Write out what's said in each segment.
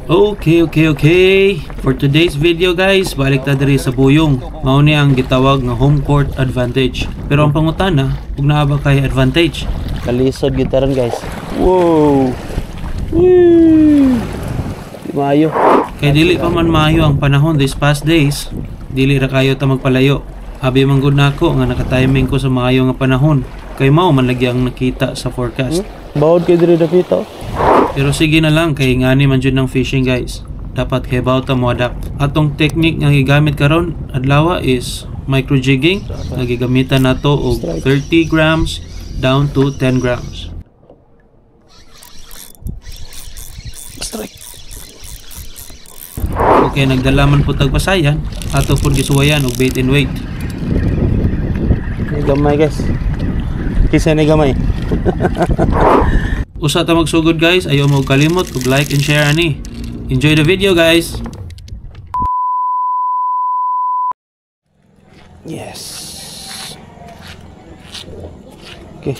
Okay. For today's video guys, balik ta diri sa buyong. Mao ni ang gitawag nga home court advantage. Pero ang pangutana, ug naa ba kay advantage? Kalisod gitaran guys. Wow. Woo. Maayo. Kay dili pa man maayo ang panahon these past days. Dili ra kayo ta magpalayo. Abi man gud nako nga naka-timing ko sa maayo nga panahon. Kay mao man lagi ang nakita sa forecast. Bawod kay diri dapito. Pero sige na lang kay ngani man jud ng fishing guys. Dapat kay bawta mo adapt. Atong technique nga gigamit karon adlaw is micro jigging. Nagigamitan nato og 30 grams down to 10 grams. Strike. Okay, nagdala man po tagpasayan. Ato pud gisuwayan og bait and weight. Gamay guys. Kisa ni gamay. Usa ta magsugod guys, ayaw mo kalimot og like and share ani. Enjoy the video guys. Yes. Okay.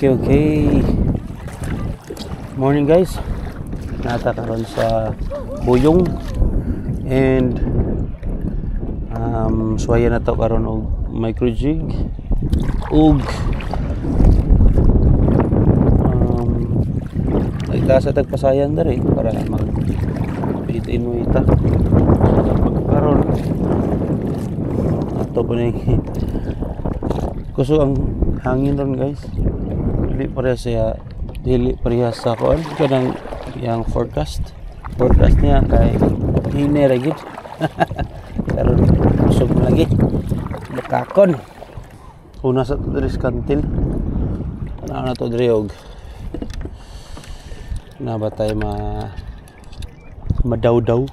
Okay. Morning guys. Nata karon sa buyong and suwaya na to karon og micro jig ug nagtasa tagpasayan diri para mag bait in mo ita karon ato po ni kuso ang hangin ron guys. Dili parehas sa kuan kanang yang forecast niya kay hine ra gid. Karon usog lagi bakakon una sa diri kantil ana na to diri og na batay madawdaw.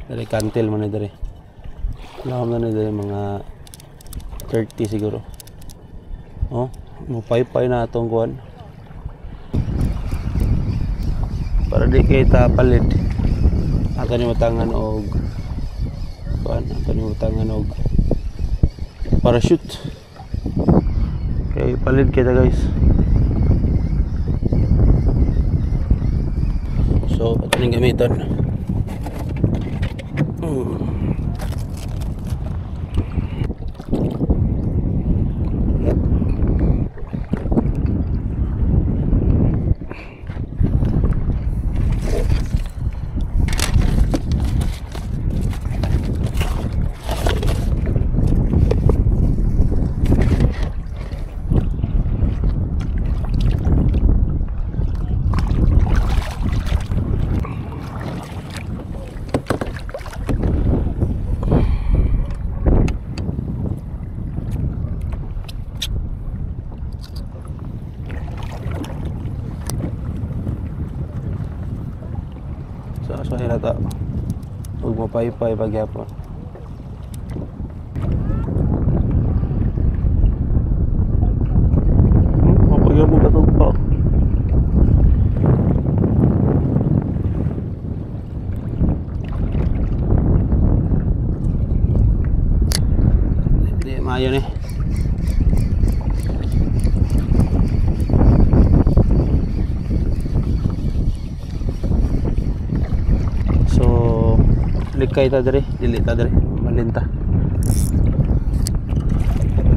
Dari kantil man diri laom na diri mga 30 siguro. Oh, mupay-pay na atong kuan para di kay tapalid. Ato ni utangan og kuan, ato ni utangan og parachute kay palid kita guys. So ato ning gamiton. So hirata ug mapaypay pagyapon. Mapagyapon ka tong pa. Di maayo ni. Likay ta diri, dili ta diri, malinta.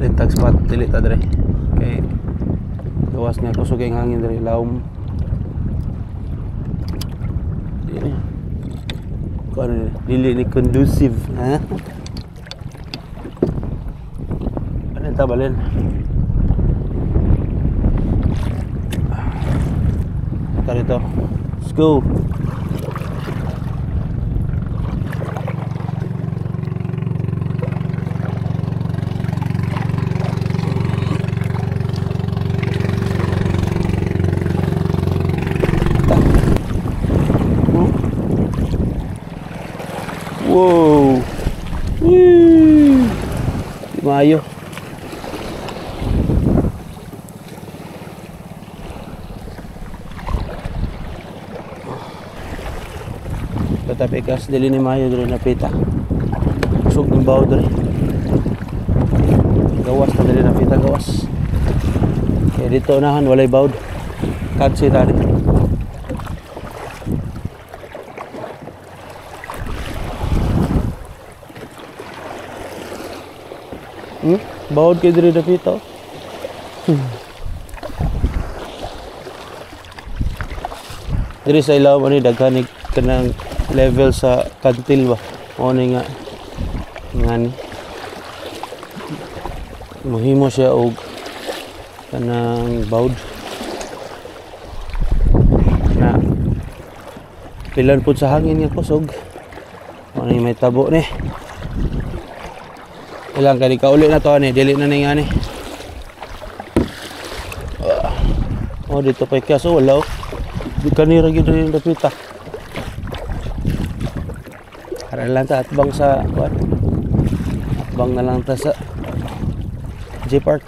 Lintag spot, dili ta diri. Kay gawas niya kusog ang hangin diri, laom. Dili. Kuan dili ni conducive, ha? Balin. Tarito. Let's go. maayo. Tapi kas dili ni maayo diri napita. Usog ng bawo diri. Gawas na dili napita gawas. Kaya dito unahan walay bawd. Kadsi tadi. Bawd kay diri napita. Diri sa ilaw ani daghan kanang level sa kantil ba o nga ngani mahimo siya og kanang bawd na pilan pud sa hangin nga kusog o may tabo ni ilang kali kauli na to ani dili na ning ani oh dito pa kaso wala di kanira gid rin dapita. Para lang ta atbang sa kuan. Atbang na lang ta sa J-Park.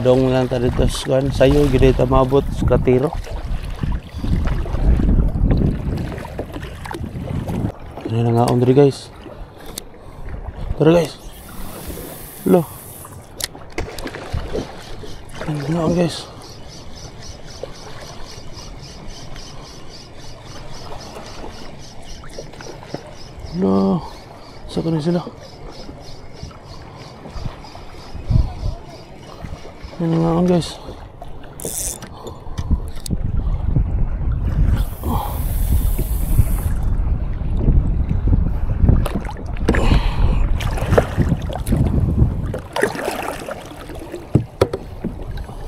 Adong lang ta dito sa kuan sayo gid ta maabot sa Katiro. Ano na nga on diri guys. Tara guys. Lo. Ano guys. No, saka na sila. Yan nga guys.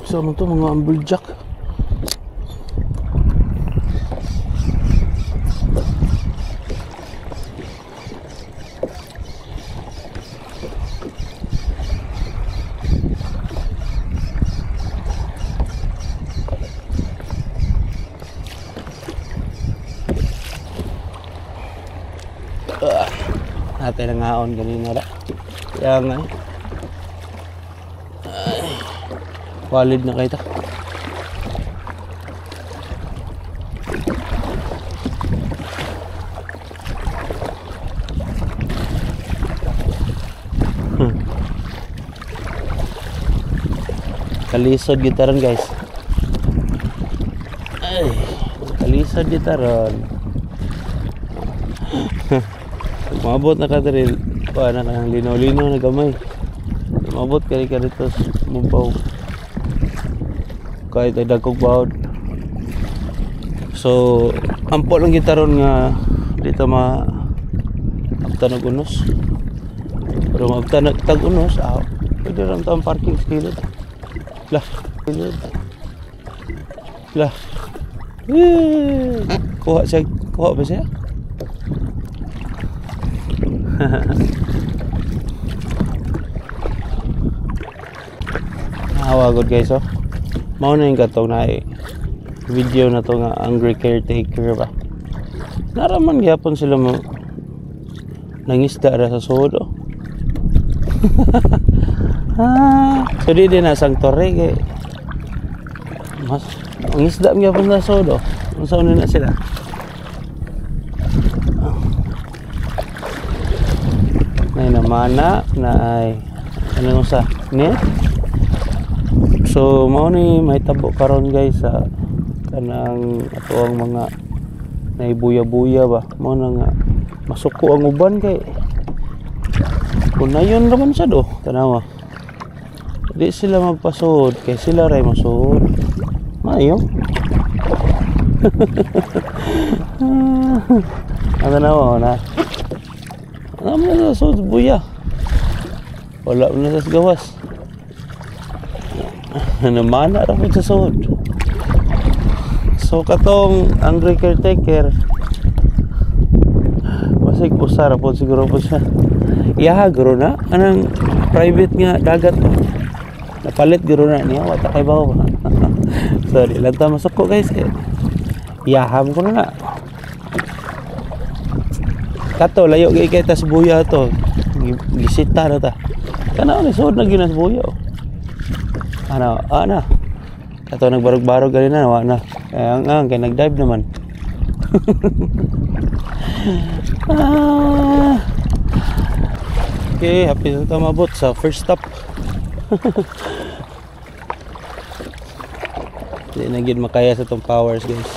Sama to mga ambuljack. Natin ang haon ganina ra. Kaya nga walid na kayo ta. Kalisod gitaran guys. Ay, kalisod gitaran. Mabot na ka diri pa na kanang linaw-linaw na gamay. Mabot kay ka dito mumpaw. Kahit ay dagkog bawd. So, ampo lang gitaron nga dito maabtan og unos. Pero maabtan tag unos, pwede lang tawang parking sa kilid. Lah, kilid. Lah. Kuha ba siya? Awagod guys oh. Mao na yung katong na video na to nga angry caretaker ba. Naraman gyapon sila mo nangisda ra sa sud oh. So di din na sang torre kay mas nangisda gyapon sa sud oh. Unsa na sila? Ay namana na ay ano sa ni. So mao ni may tabo karon guys sa kanang atoang mga naibuya-buya ba. Mao na nga masuko ang uban kay kunayon naman sa do tanawa. Di sila magpasod kay sila ray masud. Mayo. Ano na naman na sa buya. Wala na sa gawas. Namana ra po sa sod. So katong angry caretaker masig usara po siguro po siya. Iyaha guro na anang private nga dagat. Napalit guro na niya wata kay bawo. Sorry lang ta masako guys kay iyaham ko na. Kato layo gay kay tas buya to. gisita na ta. Kana ni sud na ginas buya. Ana. Kato nagbarog-barog kanina nawa na. Kay nag-dive naman. Okay, happy na tayo mabot sa first stop. Hindi na gid makaya sa itong powers guys.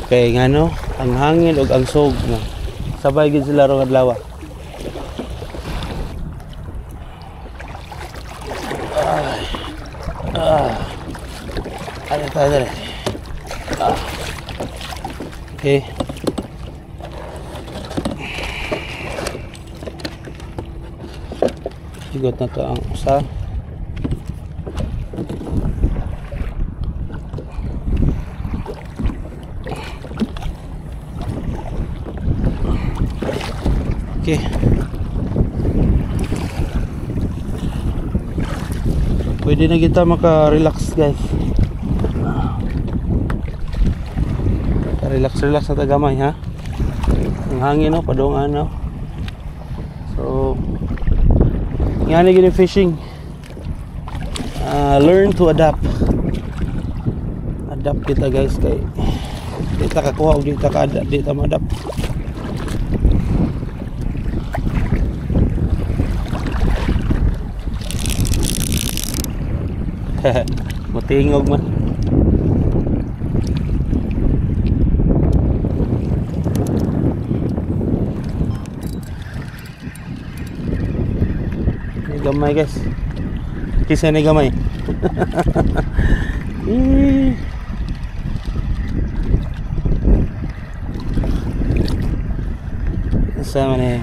Kaya nga no, ang hangin o ang sog na sabay gid sila rong adlaw. Ano tayo na rin. Okay. Sigot na to ang usa. Okay. Pwede na kita maka-relax guys. Relax na tagamay ha. Ang hangin no, padungan no. So, yan gini fishing. Learn to adapt. Adapt kita guys kay di ta kakuha o di ta ka-adapt, di ta ma-adapt. Mutingog man. Ni gamay guys. Kisa ni gamay. Sama ni.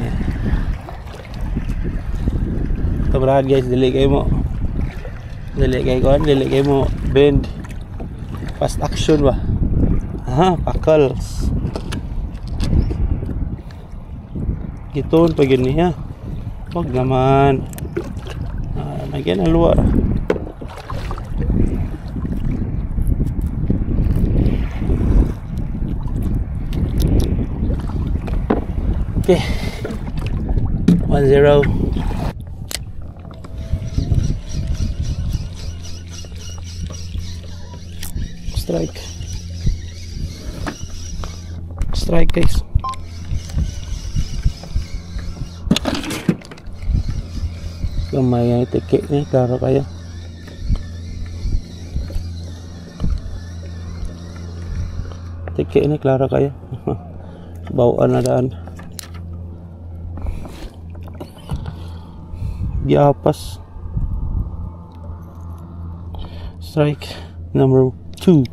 Tabrad guys, dili kayo mo. Dili kayo mo bend. Fast action ba? Pakals. Giton pa gini ha. Wag naman. Nagyan ang luwa. Okay. 1-0. Strike guys. Gamay yang teke ni, klaro kayo. Teke ni, klaro kayo. Bawaan na daan. Giapas. Strike number 2.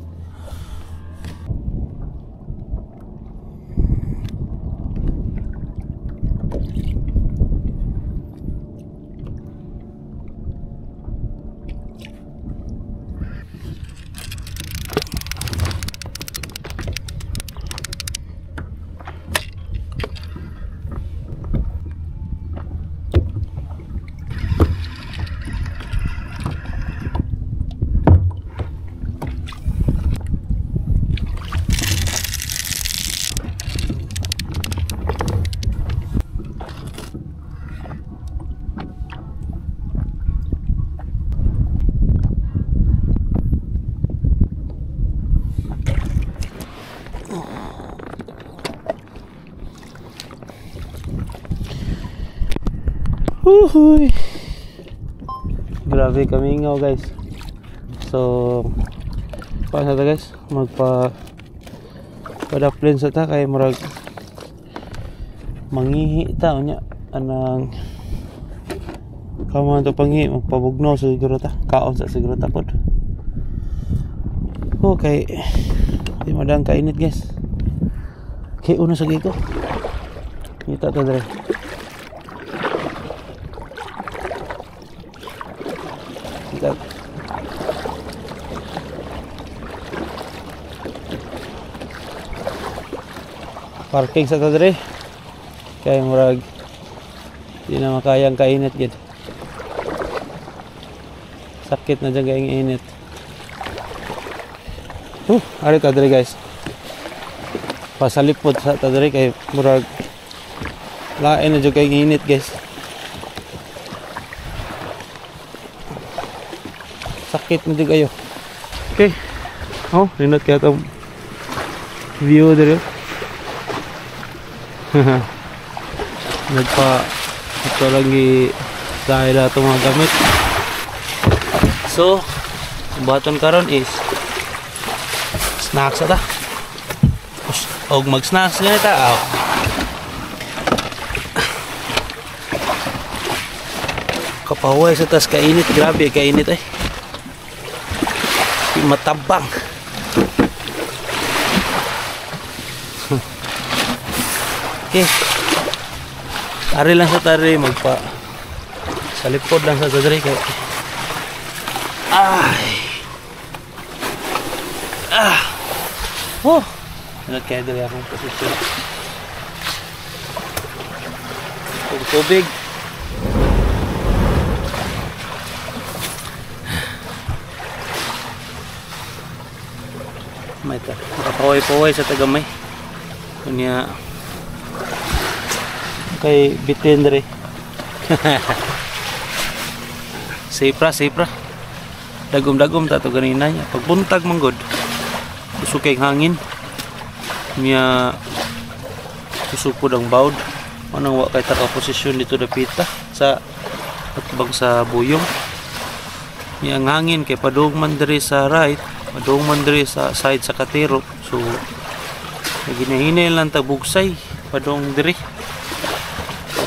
Uhuy. Grabe kamingaw guys. So paano ta guys? Padaplin sa ta kay murag mangihi ta unya anang kaman to panghi magpabugno siguro ta. Kaon sa siguro ta pod. Okay. Di madang kainit guys. Kay una sa giko. Kita ta dire. Parking sa tadre kaya murag di na makayang kainit gid, sakit na dyan kayang init. Ari tadre guys, pasalipod sa tadre kay murag Lain na dyan kayong init guys. Sakit na dyan kayo. Okay. Oh, rinat kaya itong view dito. Ito lagi dahil na itong mga gamit. So, ang baton karon is snacks ata. Og mag-snacks nga ita. Kapaway sa tas kainit. Grabe kainit eh. Matabang. Okay. Tari lang sa tari. Magpa sa likod lang sa tari. Ay. Oh. Nagkaya dali akong posisyon. Tubig. May nakapaway-paway sa tagamay. Kunya kay bitin dere. Sipra. Dagom-dagom ta to ganina niya. Pagbuntag manggod. Usukay hangin. Niya susupod ang bawd. Anong wa kay taka posisyon dito dapita sa atbang sa buyong. Niya ang hangin kay padung man diri sa right, padung man diri sa side sa katero. So ginahinay lang ta bugsay padung diri.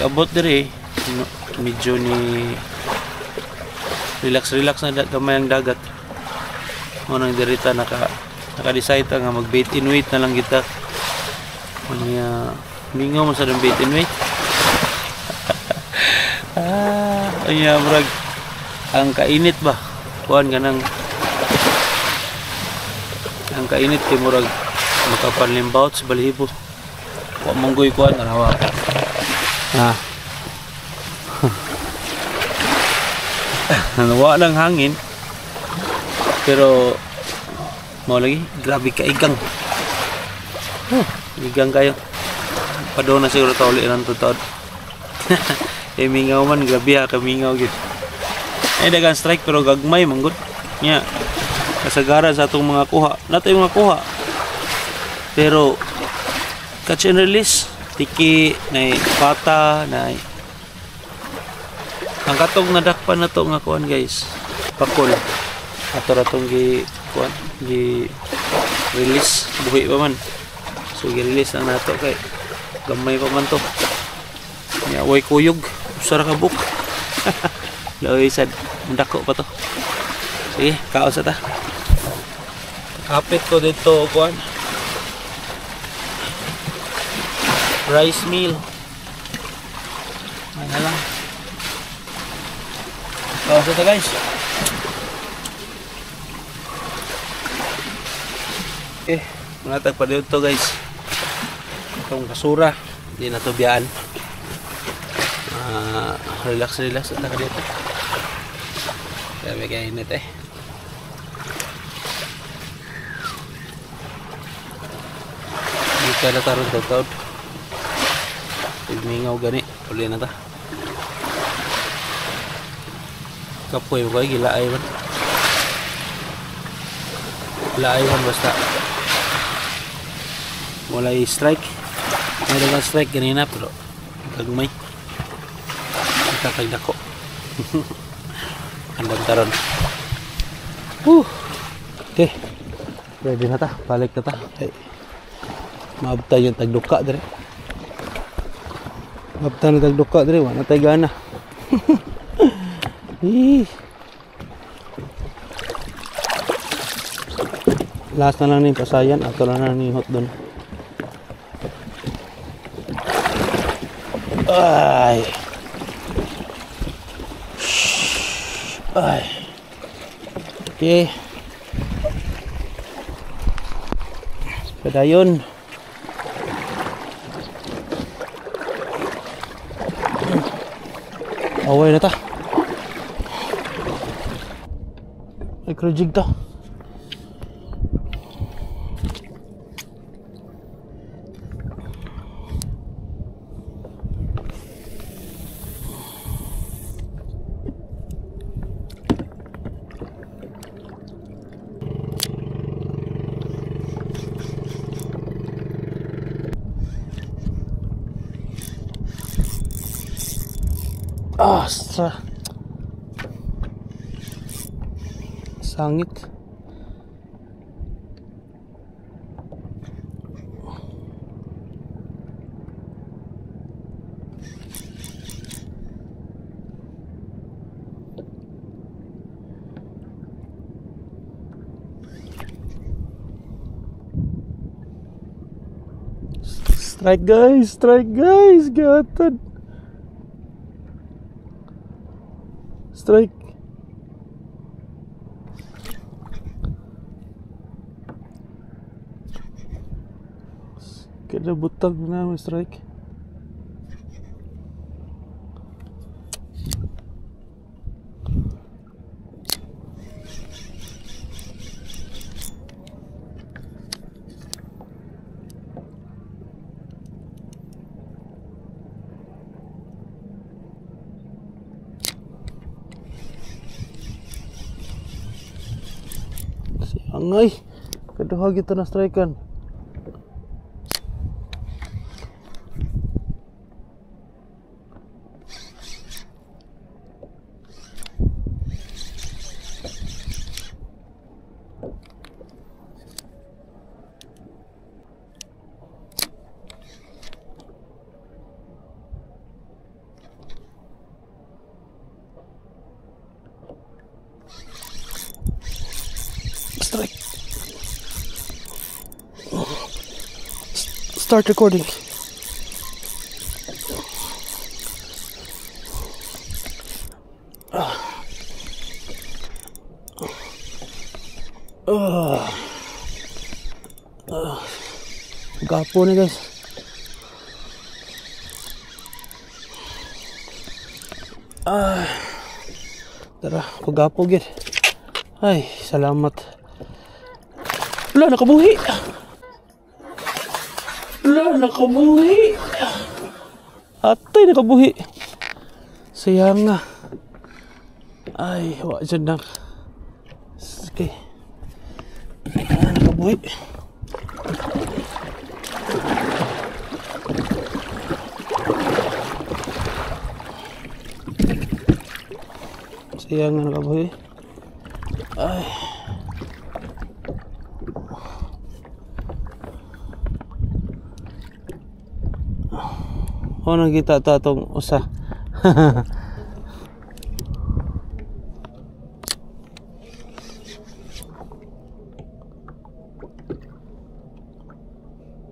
Abot diri medyo ni relax na gamay ang dagat. Mo nang diri ta naka-decide nga mag bait in wait na lang kita. Kanya mingaw mo sa bait in wait. Anya murag ang kainit ba? Kuan ganang ang kainit kay murag makapanlimbaut sa balihibo. Wa manggoy kuan arawa. Nawa lang hangin pero mau lagi grabe ka igang. Igang kayo. Pado na siguro ta uli lang tutod. Mingaw man grabe ha kamingaw gid. Dagang strike pero gagmay manggod. Nya kasagaran sa atong mga kuha. Natay mga kuha. Pero catch and release tiki na pata na ang katong nadakpan na to nga kuan guys. Pakol. Ato ratong gi kuan gi release buhi pa man. So gi-release lang nato kay gamay pa man to. Nya way kuyog usara ka buk. Laway sad mundako pa to. Sige, kaos ta. Kapit ko dito kuan. Rice meal. Ano lang. Kaos ta guys. Manatag pa dito guys. Itong kasura hindi na to biyaan. Relax at taka dito. Kaya may kainit eh. Dito na taron taud. Mingaw gani. Uli na ta. Kapoy ko gilaay man. Gilaay man basta. Wala i-strike. May dagang strike ganina pero gagmay. Kakagdako. Andang taron. Okay. Ready na ta. Balik na ta. Okay. Maabta yung tagduka dire. Maabta na tagduka dire. Wala tayo gana. Last na lang ni pasayan. Ato lang na ni hot doon. Ay. Okay. Padayon. Away na ta. Microjig ta. Sangit. Strike guys, gatad. Strike. Kada butang na may strike. Angay, kaduha kita na strikean. Strike. Start recording. Gapo ni guys. Tara, pagapo gid. Ay, salamat. Wala, nakabuhi. Atay, nakabuhi. Sayang nga. Ay, wala dyan na. Okay. Nakabuhi. Sayang nga, nakabuhi. Ay. Oh, nakita ito itong usa.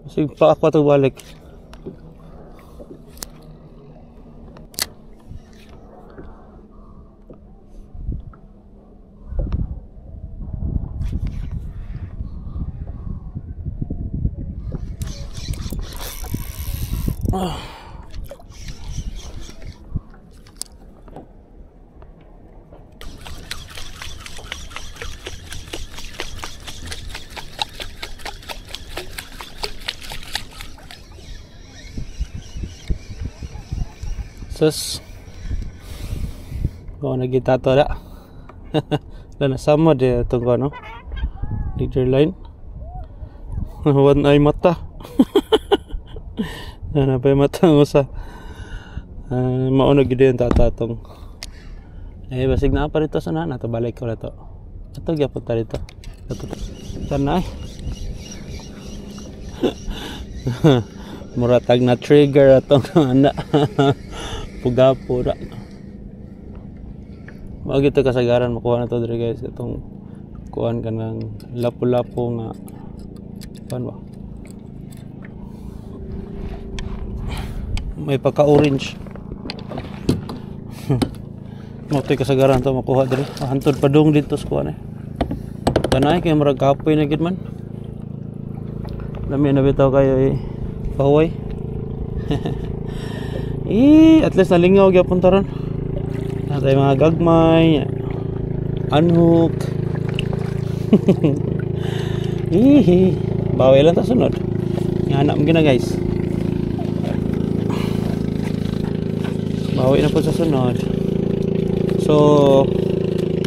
Sige pa ako ito balik. Sus. Kung nagita to na. Wala sama din itong ano. Leader line. One eye mata. Ano pa yung mata mo sa maunog yun yung tatatong. Eh basig na pa rito sa nana. Ito balik ko na to. Ito gyapon ta rito. Sana ay. Muratag na trigger atong anak. Puga-pura. Wag ito kasagaran makuha na to dre guys. Itong kuhan ka ng lapu-lapu nga kuhan ba? May pagka-orange. Ito kasagaran to makuha dre. Hantod pa dong dito sa kuhan eh. Tanay kaya marag kapoy na gid man. Lami na bitaw kayo eh. Pahuway. At least nalingaw gyapon taron. Natay mga gagmay, unhook. Bawi lang ta sunod. Nga mo gina guys. Bawi na po sa sunod. So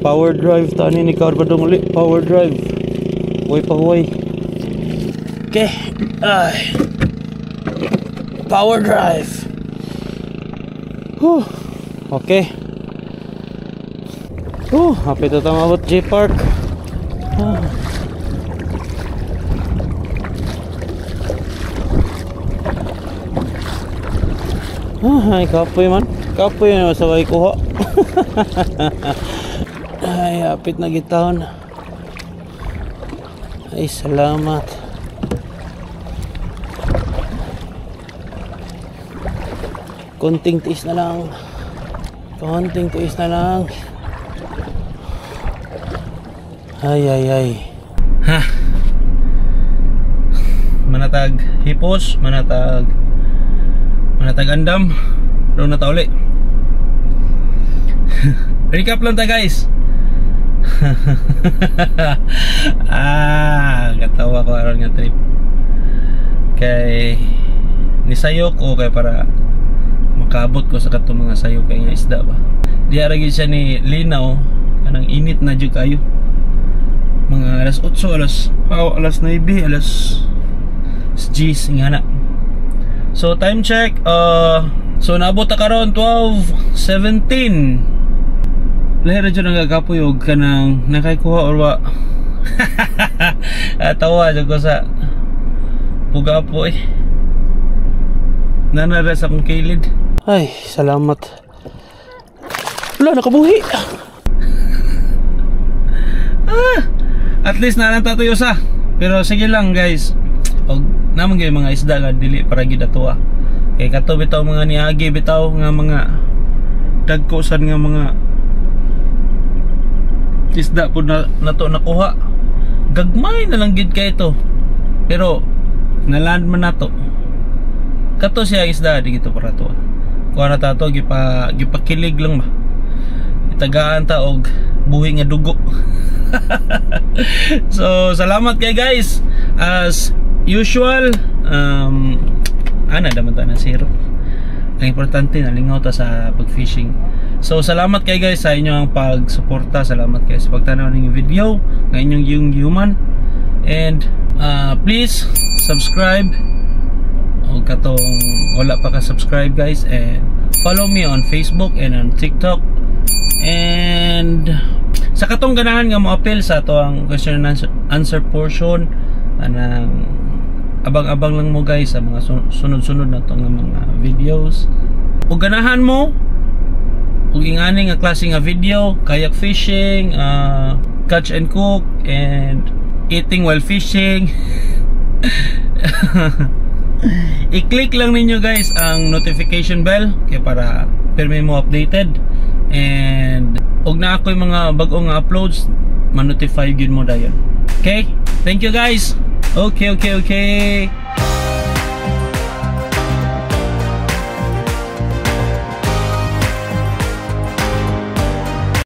power drive tani ni Kaur Badong uli. Power drive. Huway pa huway. Okay. Power drive. Okay. Hapit ito mabot J-Park. Ay, kapoy man. Kapoy na masaway kuha. Ay, hapit na gitahon. Ay, salamat. Konting tiis na lang. Konting tiis na lang. Ay. Manatag hipos, manatag andam. Doon na tauli. Recap lang ta guys. Katawa ko aron nga trip. Kay nisayok ko kay para makabot ko sa katong mga sayo kay nga isda ba. Di ara gyud siya ni linaw kanang init na jud kayo. Mga alas 8, alas 9, alas 10 nga na. So time check, so naabot ta karon 12:17. Lahir jud nga kapuyog kanang nakaikuha or wa. Tawa jud ko sa pugapo eh. Nanara sa akong kilid. Ay, salamat. Wala, nakabuhi. At least na lang tatuyo sa. Pero sige lang guys. Og naman gyud mga isda nga dili para gid ato. Kay kato bitaw mga niagi bitaw nga mga dagkosan nga mga isda pud na nato nakuha. Gagmay na lang gid kay ito. Pero naland man nato. Kato siya isda di gito para to. Kuha na tato gipakilig lang ba. Itagaan ta og buhi nga dugo. So salamat kay guys. As usual, ana daman ta na zero. Ang importante nalingaw ta sa pag-fishing. So salamat kay guys sa inyong pagsuporta. Salamat kay sa pagtanaw ng video ng inyong yung human. And please subscribe. O katong wala pa ka subscribe guys, and follow me on Facebook and on TikTok. And sa katong ganahan nga mo appeal sa ato ang question and answer portion, anang abang-abang lang mo guys sa mga sunod-sunod na to nga mga videos. Ug ganahan mo ug ingani nga klase nga video, kayak fishing, catch and cook, and eating while fishing. I-click lang ninyo guys ang notification bell kaya para pirmi mo updated. And og na ako yung mga bagong uploads, ma-notify gyud mo dayon. Okay? Thank you guys. Okay.